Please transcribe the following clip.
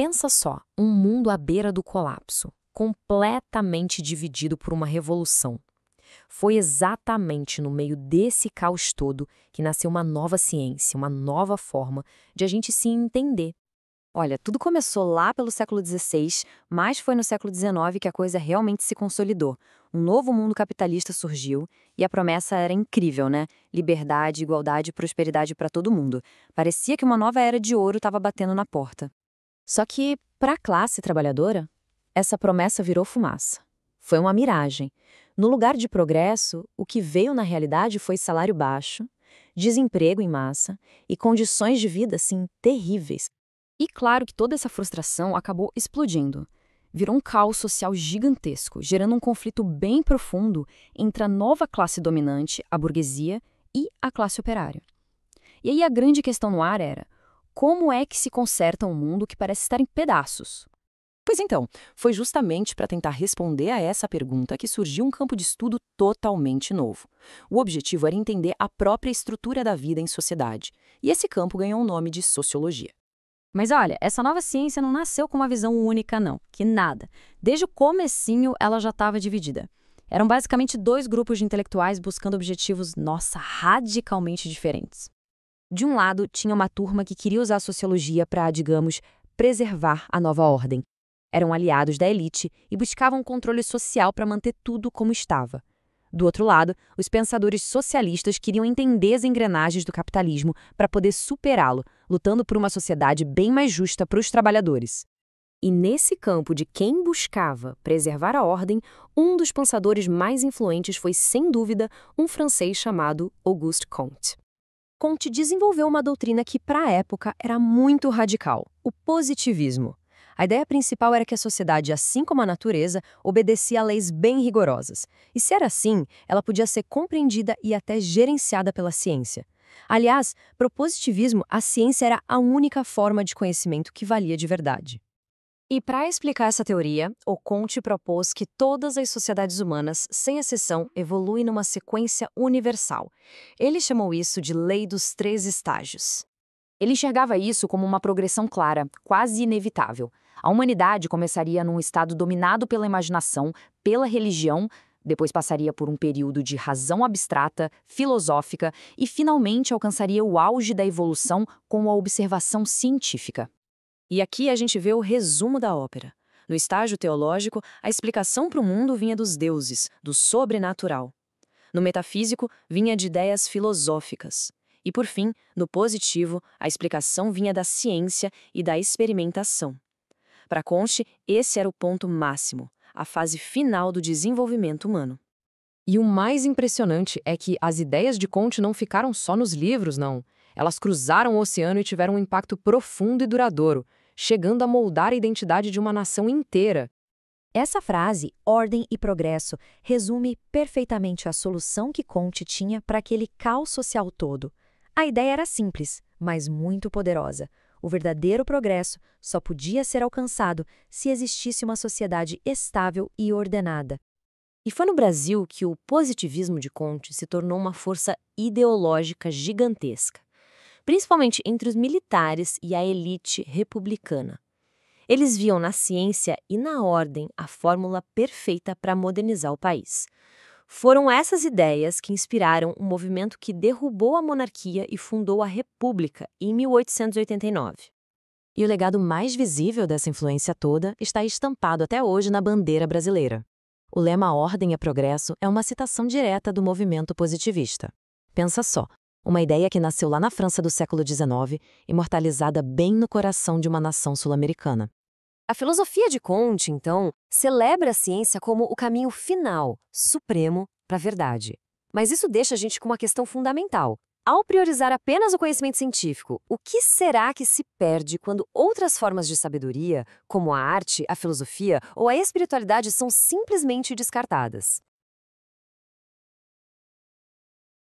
Pensa só, um mundo à beira do colapso, completamente dividido por uma revolução. Foi exatamente no meio desse caos todo que nasceu uma nova ciência, uma nova forma de a gente se entender. Olha, tudo começou lá pelo século XVI, mas foi no século XIX que a coisa realmente se consolidou. Um novo mundo capitalista surgiu e a promessa era incrível, né? Liberdade, igualdade e prosperidade para todo mundo. Parecia que uma nova era de ouro estava batendo na porta. Só que, para a classe trabalhadora, essa promessa virou fumaça. Foi uma miragem. No lugar de progresso, o que veio na realidade foi salário baixo, desemprego em massa e condições de vida, assim, terríveis. E claro que toda essa frustração acabou explodindo. Virou um caos social gigantesco, gerando um conflito bem profundo entre a nova classe dominante, a burguesia, e a classe operária. E aí a grande questão no ar era: como é que se conserta um mundo que parece estar em pedaços? Pois então, foi justamente para tentar responder a essa pergunta que surgiu um campo de estudo totalmente novo. O objetivo era entender a própria estrutura da vida em sociedade, e esse campo ganhou o nome de sociologia. Mas olha, essa nova ciência não nasceu com uma visão única, não. Que nada. Desde o comecinho, ela já estava dividida. Eram basicamente dois grupos de intelectuais buscando objetivos, nossa, radicalmente diferentes. De um lado, tinha uma turma que queria usar a sociologia para, digamos, preservar a nova ordem. Eram aliados da elite e buscavam um controle social para manter tudo como estava. Do outro lado, os pensadores socialistas queriam entender as engrenagens do capitalismo para poder superá-lo, lutando por uma sociedade bem mais justa para os trabalhadores. E nesse campo de quem buscava preservar a ordem, um dos pensadores mais influentes foi, sem dúvida, um francês chamado Auguste Comte. Comte desenvolveu uma doutrina que, para a época, era muito radical: o positivismo. A ideia principal era que a sociedade, assim como a natureza, obedecia a leis bem rigorosas. E se era assim, ela podia ser compreendida e até gerenciada pela ciência. Aliás, para o positivismo, a ciência era a única forma de conhecimento que valia de verdade. E para explicar essa teoria, o Comte propôs que todas as sociedades humanas, sem exceção, evoluem numa sequência universal. Ele chamou isso de Lei dos Três Estágios. Ele enxergava isso como uma progressão clara, quase inevitável. A humanidade começaria num estado dominado pela imaginação, pela religião, depois passaria por um período de razão abstrata, filosófica e finalmente alcançaria o auge da evolução com a observação científica. E aqui a gente vê o resumo da ópera. No estágio teológico, a explicação para o mundo vinha dos deuses, do sobrenatural. No metafísico, vinha de ideias filosóficas. E, por fim, no positivo, a explicação vinha da ciência e da experimentação. Para Comte, esse era o ponto máximo, a fase final do desenvolvimento humano. E o mais impressionante é que as ideias de Comte não ficaram só nos livros, não. Elas cruzaram o oceano e tiveram um impacto profundo e duradouro, chegando a moldar a identidade de uma nação inteira. Essa frase, ordem e progresso, resume perfeitamente a solução que Comte tinha para aquele caos social todo. A ideia era simples, mas muito poderosa. O verdadeiro progresso só podia ser alcançado se existisse uma sociedade estável e ordenada. E foi no Brasil que o positivismo de Comte se tornou uma força ideológica gigantesca, principalmente entre os militares e a elite republicana. Eles viam na ciência e na ordem a fórmula perfeita para modernizar o país. Foram essas ideias que inspiraram um movimento que derrubou a monarquia e fundou a República em 1889. E o legado mais visível dessa influência toda está estampado até hoje na bandeira brasileira. O lema Ordem é Progresso é uma citação direta do movimento positivista. Pensa só, uma ideia que nasceu lá na França do século XIX, imortalizada bem no coração de uma nação sul-americana. A filosofia de Comte, então, celebra a ciência como o caminho final, supremo, para a verdade. Mas isso deixa a gente com uma questão fundamental. Ao priorizar apenas o conhecimento científico, o que será que se perde quando outras formas de sabedoria, como a arte, a filosofia ou a espiritualidade, são simplesmente descartadas?